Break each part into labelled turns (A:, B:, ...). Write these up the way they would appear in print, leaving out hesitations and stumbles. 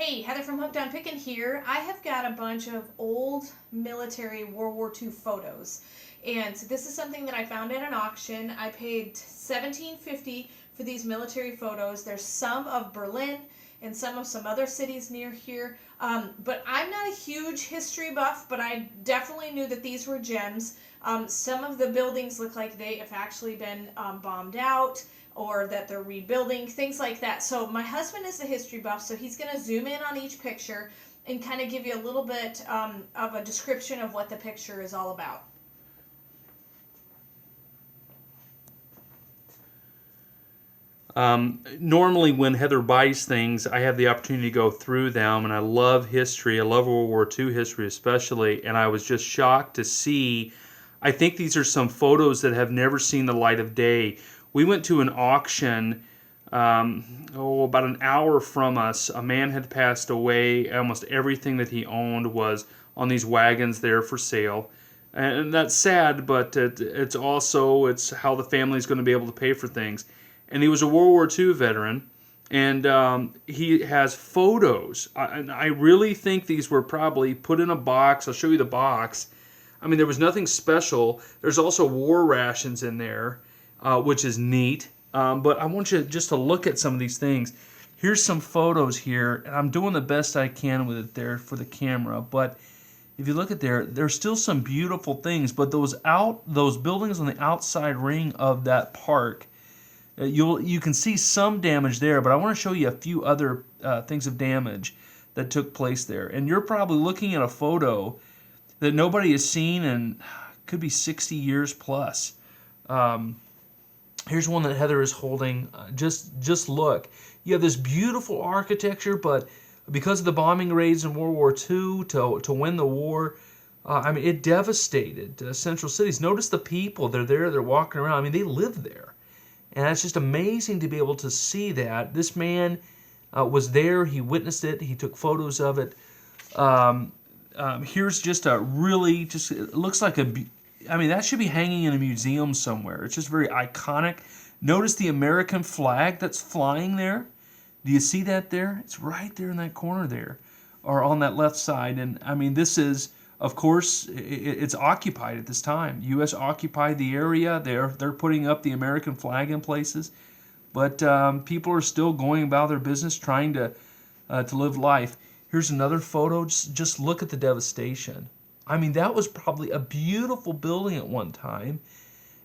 A: Hey, Heather from Hooked on Pickin' here. I have got a bunch of old military World War II photos. And this is something that I found at an auction. I paid $17.50 for these military photos. There's some of Berlin and some of some other cities near here. But I'm not a huge history buff, but I definitely knew that these were gems. Some of the buildings look like they have actually been bombed out, or that they're rebuilding, things like that. So my husband is a history buff, so he's going to zoom in on each picture and kind of give you a little bit of a description of what the picture is all about.
B: Normally when Heather buys things, I have the opportunity to go through them, and I love history. I love World War II history especially, and I was just shocked to see, I think these are some photos that have never seen the light of day. We went to an auction about an hour from us. A man had passed away. Almost everything that he owned was on these wagons there for sale. And that's sad, but it's how the family's going to be able to pay for things. And he was a World War II veteran, and he has photos. I really think these were probably put in a box. I'll show you the box. I mean, there was nothing special. There's also war rations in there, which is neat. But I want you just to look at some of these things. Here's some photos here, and I'm doing the best I can with it there for the camera. But if you look at there's still some beautiful things. But those buildings on the outside ring of that park, you can see some damage there. But I want to show you a few other things of damage that took place there. And you're probably looking at a photo that nobody has seen in could be 60 years plus. Here's one that Heather is holding. Just look. You have this beautiful architecture, but because of the bombing raids in World War II to win the war, I mean, it devastated central cities. Notice the people. They're there. They're walking around. I mean, they live there. And it's just amazing to be able to see that. This man was there. He witnessed it. He took photos of it. Here's just it looks like I mean, that should be hanging in a museum somewhere. It's just very iconic. Notice the American flag that's flying there. Do you see that there? It's right there in that corner there, or on that left side. And I mean, this is, of course, it's occupied at this time. U.S. occupied the area. They're putting up the American flag in places, but people are still going about their business, trying to live life. Here's another photo. Just look at the devastation. I mean, that was probably a beautiful building at one time.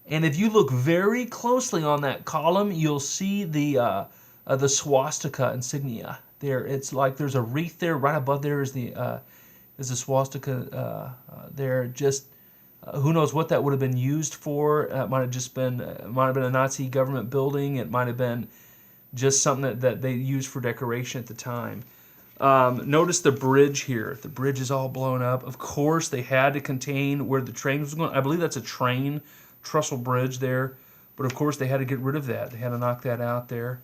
B: And if you look very closely on that column, you'll see the swastika insignia there. It's like there's a wreath there. Right above there is the swastika there. Just who knows what that would have been used for. It might have been a Nazi government building. It might have been just something that they used for decoration at the time. Notice the bridge here. The bridge is all blown up. Of course, they had to contain where the train was going. I believe that's a train trestle bridge there. But of course, they had to get rid of that. They had to knock that out there.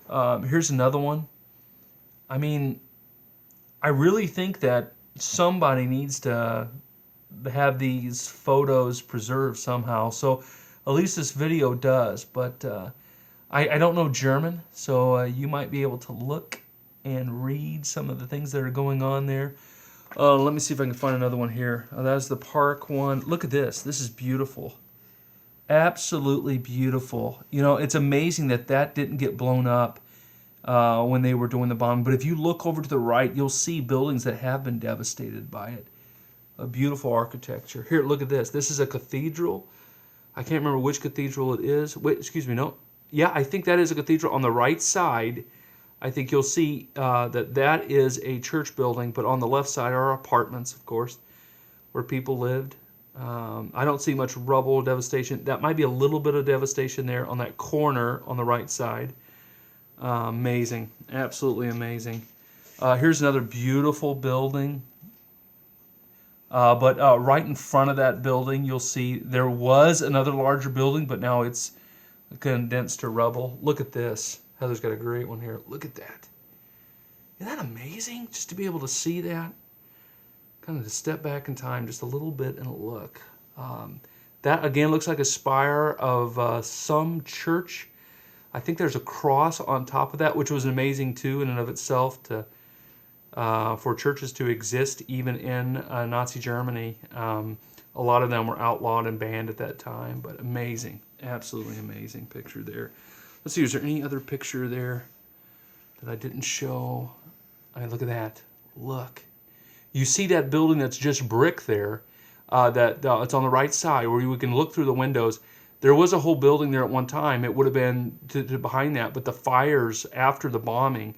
B: Here's another one. I mean, I really think that somebody needs to have these photos preserved somehow. So at least this video does. But I don't know German, so you might be able to look and read some of the things that are going on there. Let me see if I can find another one here. That's the park one. Look at this. This is beautiful. Absolutely beautiful. You know, it's amazing that didn't get blown up when they were doing the bomb. But if you look over to the right, you'll see buildings that have been devastated by it. A beautiful architecture. Here, look at this. This is a cathedral. I can't remember which cathedral it is. Wait, excuse me, no. Yeah, I think that is a cathedral. On the right side, I think you'll see that is a church building, but on the left side are apartments, of course, where people lived. I don't see much rubble, devastation. That might be a little bit of devastation there on that corner on the right side. Amazing. Absolutely amazing. Here's another beautiful building. But right in front of that building, you'll see there was another larger building, but now it's condensed to rubble. Look at this. Heather's got a great one here. Look at that. Isn't that amazing? Just to be able to see that. Kind of to step back in time just a little bit and look. That, again, looks like a spire of some church. I think there's a cross on top of that, which was amazing, too, in and of itself, to for churches to exist even in Nazi Germany. A lot of them were outlawed and banned at that time, but amazing, absolutely amazing picture there. Let's see, is there any other picture there that I didn't show? Look at that. Look. You see that building that's just brick there, it's on the right side where you can look through the windows. There was a whole building there at one time. It would have been to behind that, but the fires after the bombing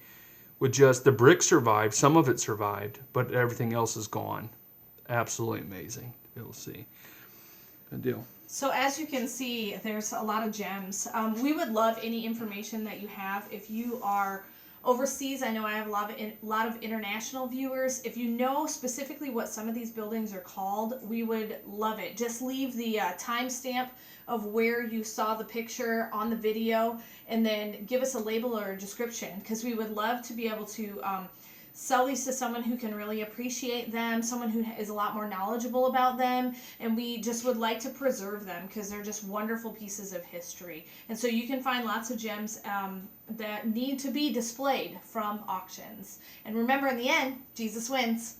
B: would just, the brick survived, some of it survived, but everything else is gone. Absolutely amazing to be able to see. Good deal.
A: So as you can see, there's a lot of gems. We would love any information that you have. If you are overseas, I know I have a lot of international viewers. If you know specifically what some of these buildings are called, we would love it. Just leave the timestamp of where you saw the picture on the video, and then give us a label or a description, because we would love to be able to sell these to someone who can really appreciate them, someone who is a lot more knowledgeable about them, and we just would like to preserve them because they're just wonderful pieces of history. And so you can find lots of gems that need to be displayed from auctions. And remember, in the end, Jesus wins.